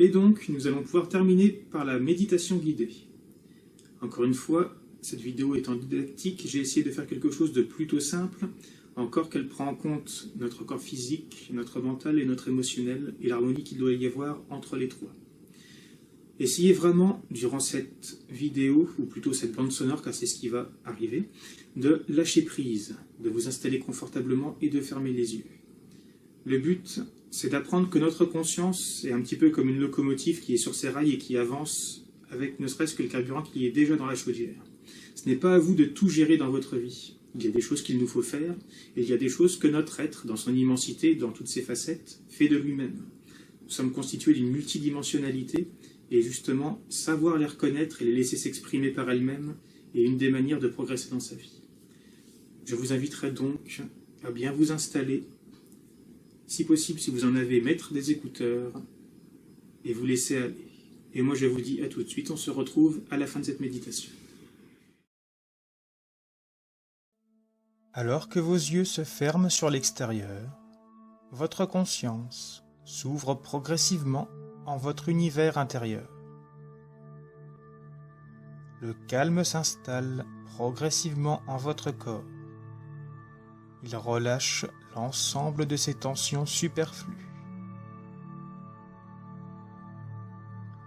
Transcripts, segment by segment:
Et donc, nous allons pouvoir terminer par la méditation guidée. Encore une fois, cette vidéo étant didactique, j'ai essayé de faire quelque chose de plutôt simple, encore qu'elle prend en compte notre corps physique, notre mental et notre émotionnel, et l'harmonie qu'il doit y avoir entre les trois. Essayez vraiment, durant cette vidéo, ou plutôt cette bande sonore, car c'est ce qui va arriver, de lâcher prise, de vous installer confortablement et de fermer les yeux. Le but, c'est d'apprendre que notre conscience est un petit peu comme une locomotive qui est sur ses rails et qui avance avec ne serait-ce que le carburant qui est déjà dans la chaudière. Ce n'est pas à vous de tout gérer dans votre vie. Il y a des choses qu'il nous faut faire, et il y a des choses que notre être, dans son immensité, dans toutes ses facettes, fait de lui-même. Nous sommes constitués d'une multidimensionnalité, et justement, savoir les reconnaître et les laisser s'exprimer par elles-mêmes est une des manières de progresser dans sa vie. Je vous inviterai donc à bien vous installer, si possible, si vous en avez, mettre des écouteurs et vous laisser aller. Et moi, je vous dis à tout de suite, on se retrouve à la fin de cette méditation. Alors que vos yeux se ferment sur l'extérieur, votre conscience s'ouvre progressivement en votre univers intérieur. Le calme s'installe progressivement en votre corps. Il relâche l'ensemble de ces tensions superflues.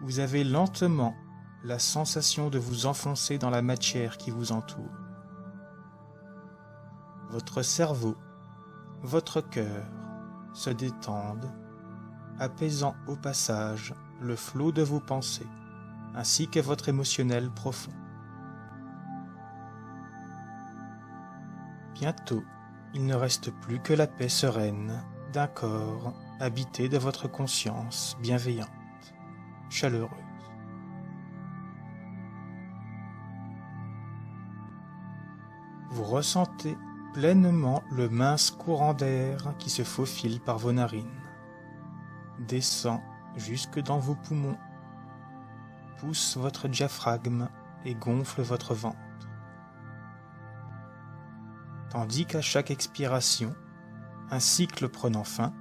Vous avez lentement la sensation de vous enfoncer dans la matière qui vous entoure. Votre cerveau, votre cœur se détendent, apaisant au passage le flot de vos pensées, ainsi que votre émotionnel profond. Bientôt, il ne reste plus que la paix sereine d'un corps habité de votre conscience bienveillante, chaleureuse. Vous ressentez pleinement le mince courant d'air qui se faufile par vos narines, descend jusque dans vos poumons, pousse votre diaphragme et gonfle votre ventre. Tandis qu'à chaque expiration, un cycle prenant fin,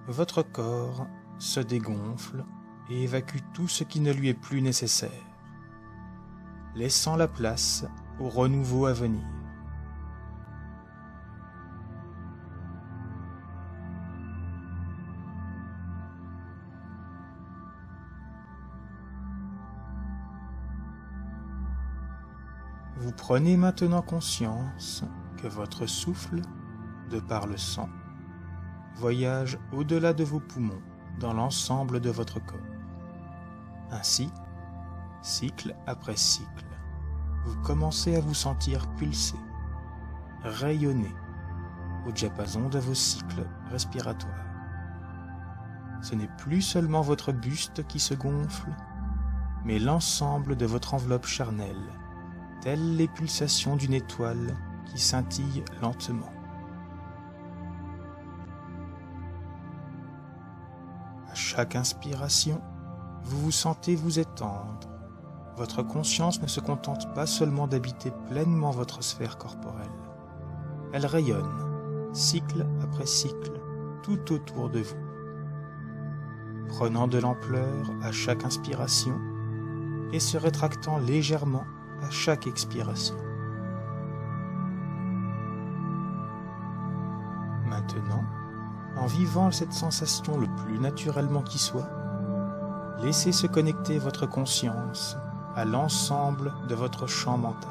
votre corps se dégonfle et évacue tout ce qui ne lui est plus nécessaire, laissant la place au renouveau à venir. Vous prenez maintenant conscience que votre souffle, de par le sang, voyage au-delà de vos poumons dans l'ensemble de votre corps. Ainsi, cycle après cycle, vous commencez à vous sentir pulser, rayonner au diapason de vos cycles respiratoires. Ce n'est plus seulement votre buste qui se gonfle, mais l'ensemble de votre enveloppe charnelle, telles les pulsations d'une étoile qui scintille lentement. À chaque inspiration, vous vous sentez vous étendre. Votre conscience ne se contente pas seulement d'habiter pleinement votre sphère corporelle. Elle rayonne, cycle après cycle, tout autour de vous, prenant de l'ampleur à chaque inspiration et se rétractant légèrement à chaque expiration. Maintenant, en vivant cette sensation le plus naturellement qui soit, laissez se connecter votre conscience à l'ensemble de votre champ mental,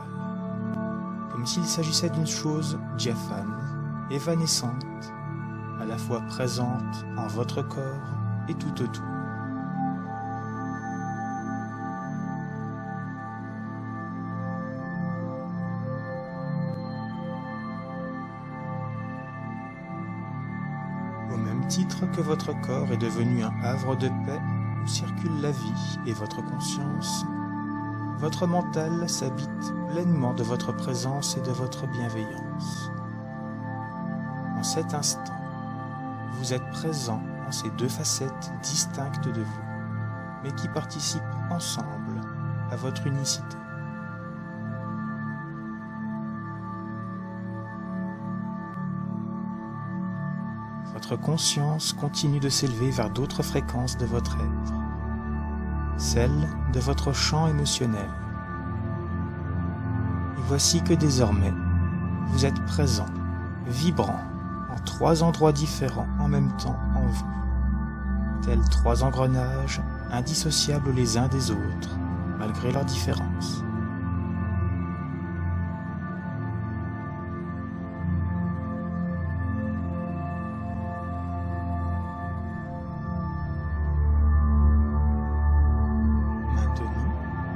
comme s'il s'agissait d'une chose diaphane, évanescente, à la fois présente en votre corps et tout autour. Au même titre que votre corps est devenu un havre de paix où circule la vie et votre conscience, votre mental s'habite pleinement de votre présence et de votre bienveillance. En cet instant, vous êtes présent en ces deux facettes distinctes de vous, mais qui participent ensemble à votre unicité. Votre conscience continue de s'élever vers d'autres fréquences de votre être, celle de votre champ émotionnel. Et voici que désormais, vous êtes présent, vibrant, en 3 endroits différents en même temps en vous, tels 3 engrenages indissociables les uns des autres, malgré leurs différences.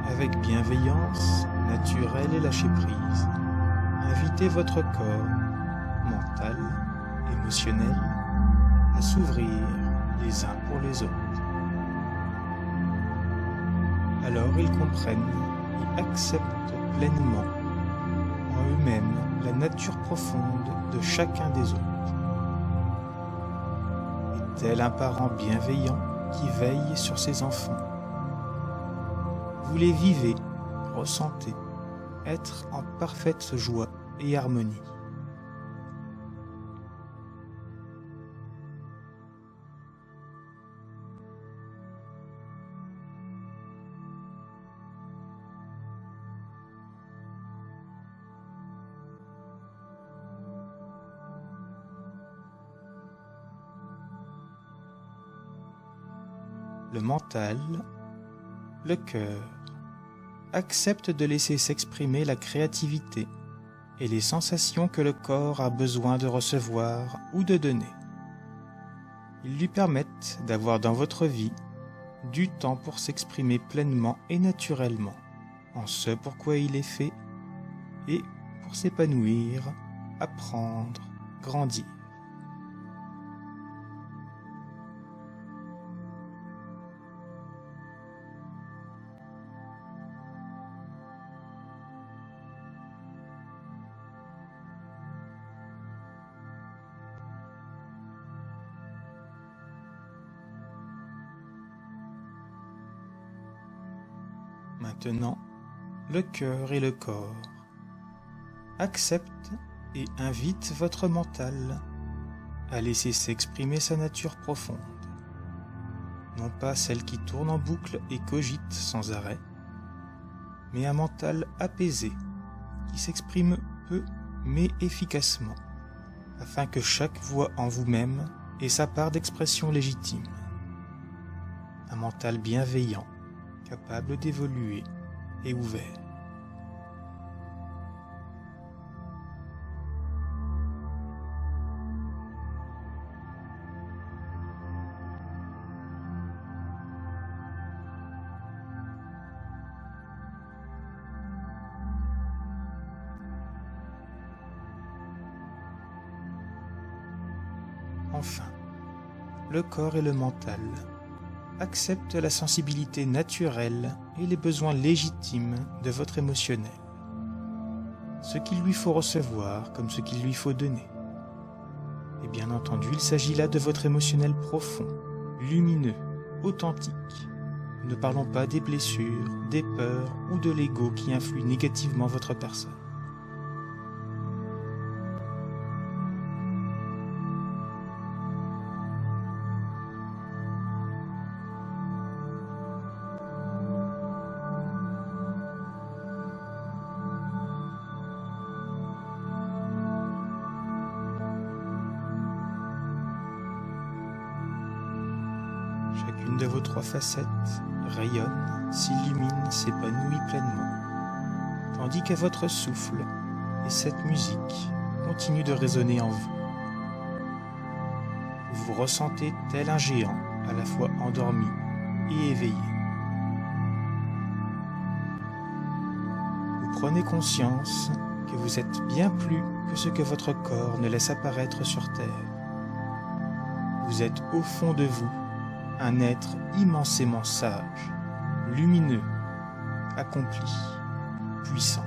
Avec bienveillance, naturelle et lâcher prise, invitez votre corps, mental, émotionnel, à s'ouvrir les uns pour les autres. Alors ils comprennent et acceptent pleinement en eux-mêmes la nature profonde de chacun des autres. Et tel un parent bienveillant qui veille sur ses enfants, vous les vivez, ressentez, être en parfaite joie et harmonie. Le mental, le cœur, accepte de laisser s'exprimer la créativité et les sensations que le corps a besoin de recevoir ou de donner. Ils lui permettent d'avoir dans votre vie du temps pour s'exprimer pleinement et naturellement en ce pourquoi il est fait et pour s'épanouir, apprendre, grandir. Maintenant, le cœur et le corps acceptent et invitent votre mental à laisser s'exprimer sa nature profonde, non pas celle qui tourne en boucle et cogite sans arrêt, mais un mental apaisé qui s'exprime peu mais efficacement, afin que chaque voix en vous-même ait sa part d'expression légitime. Un mental bienveillant, capable d'évoluer et ouvert. Enfin, le corps et le mental accepte la sensibilité naturelle et les besoins légitimes de votre émotionnel, ce qu'il lui faut recevoir comme ce qu'il lui faut donner. Et bien entendu, il s'agit là de votre émotionnel profond, lumineux, authentique. Nous ne parlons pas des blessures, des peurs ou de l'ego qui influent négativement votre personne. Chacune de vos 3 facettes rayonne, s'illumine, s'épanouit pleinement, tandis que votre souffle et cette musique continuent de résonner en vous. Vous vous ressentez tel un géant, à la fois endormi et éveillé. Vous prenez conscience que vous êtes bien plus que ce que votre corps ne laisse apparaître sur Terre. Vous êtes au fond de vous un être immensément sage, lumineux, accompli, puissant.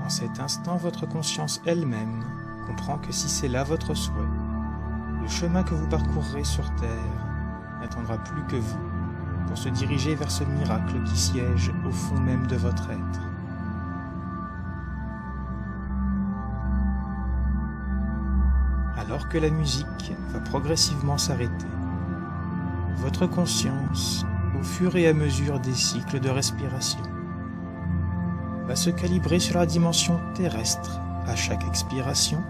En cet instant, votre conscience elle-même comprend que si c'est là votre souhait, le chemin que vous parcourrez sur Terre n'attendra plus que vous pour se diriger vers ce miracle qui siège au fond même de votre être. Alors que la musique va progressivement s'arrêter, votre conscience, au fur et à mesure des cycles de respiration, va se calibrer sur la dimension terrestre à chaque expiration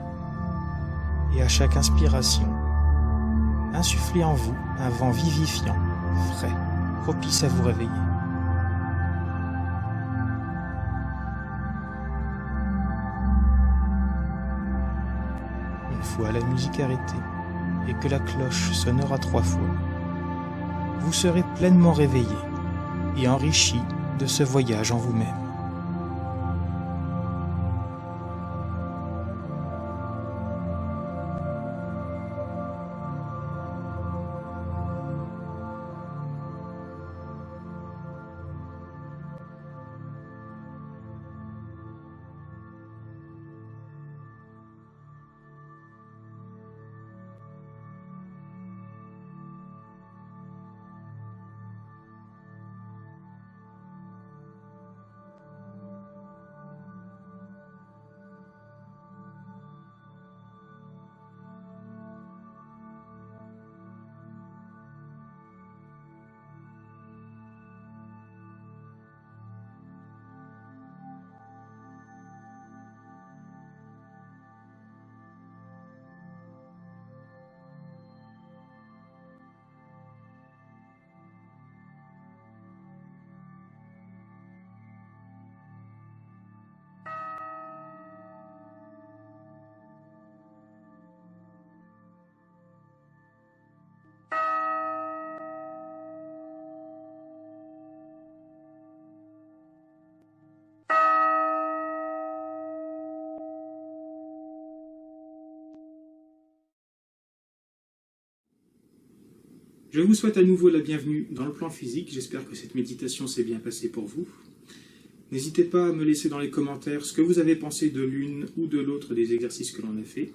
et à chaque inspiration. Insufflez en vous un vent vivifiant, frais, propice à vous réveiller. Une fois la musique arrêtée et que la cloche sonnera 3 fois, vous serez pleinement réveillé et enrichi de ce voyage en vous-même. Je vous souhaite à nouveau la bienvenue dans le plan physique. J'espère que cette méditation s'est bien passée pour vous. N'hésitez pas à me laisser dans les commentaires ce que vous avez pensé de l'une ou de l'autre des exercices que l'on a fait.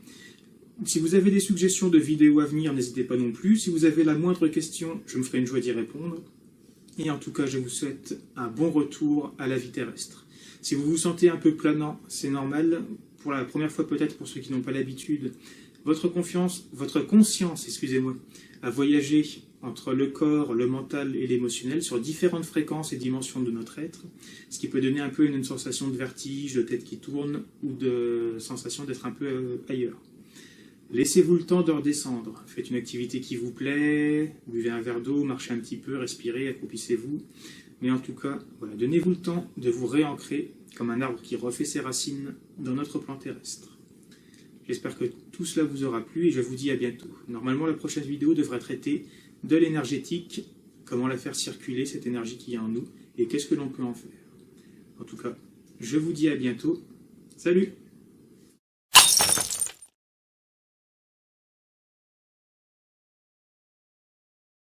Si vous avez des suggestions de vidéos à venir, n'hésitez pas non plus. Si vous avez la moindre question, je me ferai une joie d'y répondre. Et en tout cas, je vous souhaite un bon retour à la vie terrestre. Si vous vous sentez un peu planant, c'est normal. Pour la première fois peut-être, pour ceux qui n'ont pas l'habitude, votre conscience, a voyagé entre le corps, le mental et l'émotionnel sur différentes fréquences et dimensions de notre être, ce qui peut donner un peu une sensation de vertige, de tête qui tourne ou de sensation d'être un peu ailleurs. Laissez-vous le temps de redescendre. Faites une activité qui vous plaît, buvez un verre d'eau, marchez un petit peu, respirez, accroupissez-vous. Mais en tout cas, voilà, donnez-vous le temps de vous réancrer comme un arbre qui refait ses racines dans notre plan terrestre. J'espère que tout cela vous aura plu et je vous dis à bientôt. Normalement, la prochaine vidéo devrait traiter de l'énergétique, comment la faire circuler, cette énergie qui est en nous, et qu'est-ce que l'on peut en faire. En tout cas, je vous dis à bientôt. Salut!